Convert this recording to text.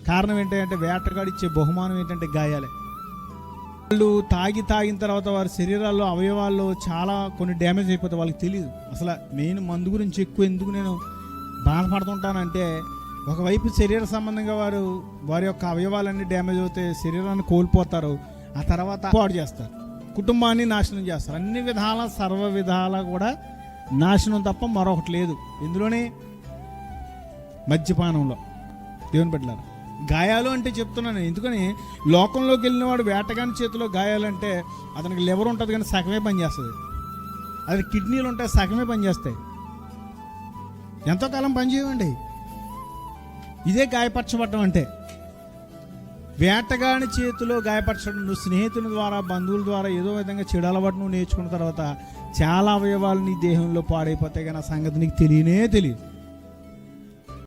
కారణం ఏంటంటే వేటగాడిచ్చే బహుమానం ఏంటంటే గాయాలే. వాళ్ళు తాగిన తర్వాత వారి శరీరాల్లో అవయవాల్లో చాలా కొన్ని డ్యామేజ్ అయిపోతాయి. వాళ్ళకి తెలియదు అసలు మెయిన్ మందు గురించి ఎక్కువ ఎందుకు నేను బాధపడుతుంటానంటే, ఒకవైపు శరీర సంబంధంగా వారి యొక్క అవయవాలన్నీ డ్యామేజ్ అవుతాయి, శరీరాన్ని కోల్పోతారు, ఆ తర్వాత పాడు చేస్తారు, కుటుంబాన్ని నాశనం చేస్తారు. అన్ని విధాల సర్వ విధాల కూడా నాశనం తప్ప మరొకటి లేదు. ఇందులోనే మద్యపానంలో. దేవుని బిడ్డలారా, గాయాలు అంటే చెప్తున్నాను ఎందుకని, లోకంలోకి వెళ్ళిన వాడు వేటగాని చేతిలో గాయాలంటే అతనికి లివర్ ఉంటుంది కానీ సగమే పనిచేస్తుంది, అది కిడ్నీలు ఉంటాయి సగమే పనిచేస్తాయి, ఎంతో కాలం పనిచేయండి. ఇదే గాయపరచబడటం అంటే. వేటగాని చేతిలో గాయపరచడం, నువ్వు స్నేహితుల ద్వారా బంధువుల ద్వారా ఏదో విధంగా చెడు అలవాటు నువ్వు నేర్చుకున్న తర్వాత చాలా అవయవాలు నీ దేహంలో పాడైపోతాయి, కానీ ఆ సంగతి నీకు తెలియనే తెలియదు.